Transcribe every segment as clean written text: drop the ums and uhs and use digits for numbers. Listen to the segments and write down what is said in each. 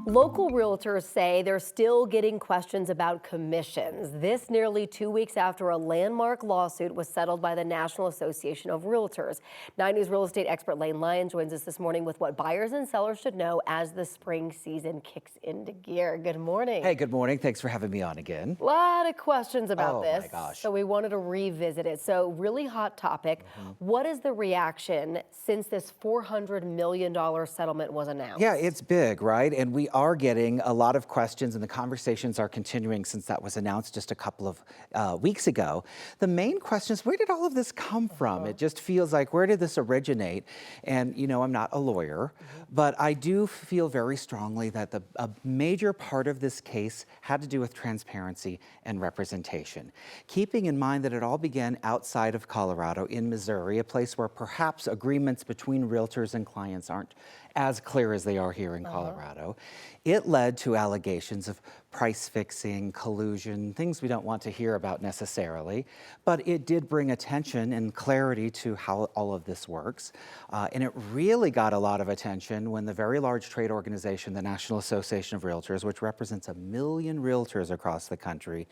Local realtors say they're still getting questions about commissions. This nearly 2 weeks after a landmark lawsuit was settled by the National Association of Realtors. 9 News real estate expert Lane Lyon joins us this morning with what buyers and sellers should know as the spring season kicks into gear. Good morning. Hey, good morning. Thanks for having me on again. A lot of questions about this. Oh my gosh. So we wanted to revisit it. So really hot topic. What is the reaction since this $400 million settlement was announced? Yeah, it's big, right? And we are getting a lot of questions, and the conversations are continuing since that was announced just a couple of weeks ago. The main question is, where did all of this come from? It just feels like, where did this originate? And, you know, I'm not a lawyer, but I do feel very strongly that a major part of this case had to do with transparency and representation. Keeping in mind that it all began outside of Colorado in Missouri, a place where perhaps agreements between realtors and clients aren't as clear as they are here in Colorado. It led to allegations of price fixing, collusion, things we don't want to hear about necessarily, but it did bring attention and clarity to how all of this works. And it really got a lot of attention when the very large trade organization, the National Association of Realtors, which represents 1 million realtors across the country,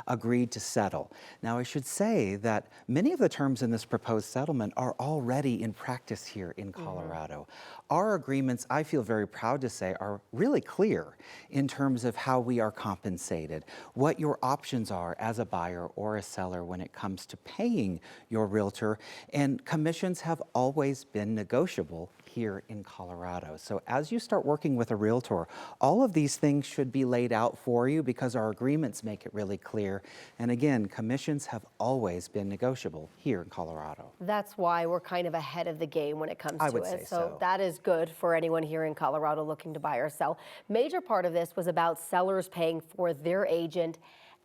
agreed to settle. Now, I should say that many of the terms in this proposed settlement are already in practice here in Colorado. Our agreements, I feel very proud to say, are really clear in terms of how we are compensated, what your options are as a buyer or a seller when it comes to paying your realtor, and commissions have always been negotiable here in Colorado. So as you start working with a realtor, all of these things should be laid out for you because our agreements make it really clear. And again, commissions have always been negotiable here in Colorado. That's why we're kind of ahead of the game when it comes to it. I would say so. That is good for anyone here in Colorado looking to buy or sell. Major part of this was about sellers paying for their agent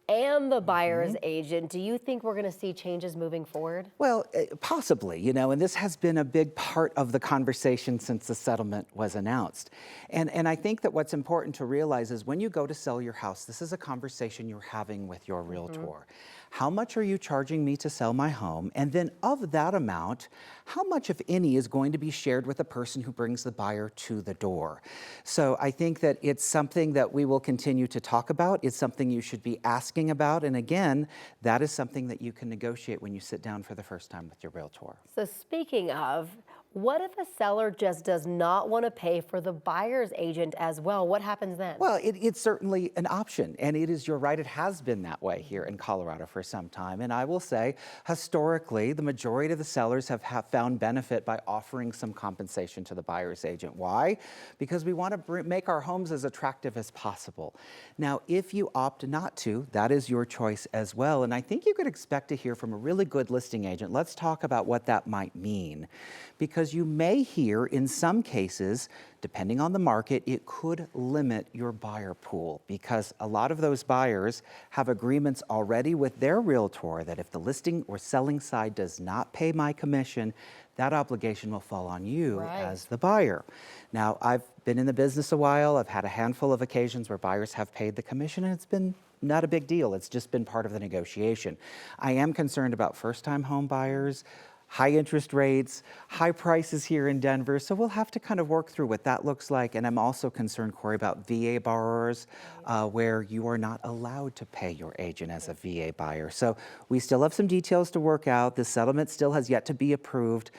and the buyer's agent. Do you think we're going to see changes moving forward? Well, possibly, you know, and this has been a big part of the conversation since the settlement was announced. And I think that what's important to realize is when you go to sell your house, this is a conversation you're having with your realtor. How much are you charging me to sell my home? And then of that amount, how much, if any, is going to be shared with the person who brings the buyer to the door? So I think that it's something that we will continue to talk about. It's something you should be asking about. And again, that is something that you can negotiate when you sit down for the first time with your realtor. So speaking of, what if a seller just does not want to pay for the buyer's agent as well? What happens then? Well, it's certainly an option, and it is your right. It has been that way here in Colorado for some time. And I will say, historically, the majority of the sellers have found benefit by offering some compensation to the buyer's agent. Why? Because we want to make our homes as attractive as possible. Now, if you opt not to, that is your choice as well. And I think you could expect to hear from a really good listing agent. Let's talk about what that might mean. Because you may hear in some cases, depending on the market, it could limit your buyer pool because a lot of those buyers have agreements already with their realtor that if the listing or selling side does not pay my commission, that obligation will fall on you as the buyer. Now, I've been in the business a while. I've had a handful of occasions where buyers have paid the commission, and it's been not a big deal. It's just been part of the negotiation. I am concerned about first-time home buyers, high interest rates, high prices here in Denver. So we'll have to kind of work through what that looks like. And I'm also concerned, Corey, about VA borrowers where you are not allowed to pay your agent as a VA buyer. So we still have some details to work out. The settlement still has yet to be approved.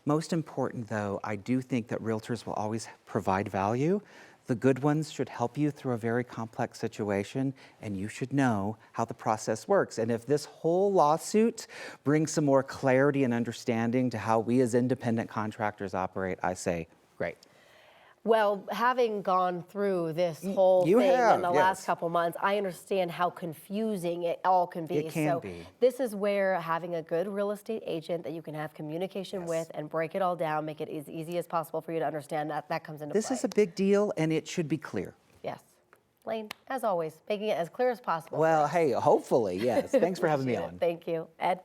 Most important, though, I do think that realtors will always provide value. The good ones should help you through a very complex situation, and you should know how the process works. And if this whole lawsuit brings some more clarity and understanding to how we as independent contractors operate, I say, great. Well, having gone through this whole thing in the last couple months, I understand how confusing it all can be. It can be. This is where having a good real estate agent that you can have communication with and break it all down, make it as easy as possible for you to understand, that comes into play. This is a big deal, and it should be clear. Yes. Lane, as always, making it as clear as possible. Well, hey, hopefully, yes. Thanks for having me on. Thank you. Ed?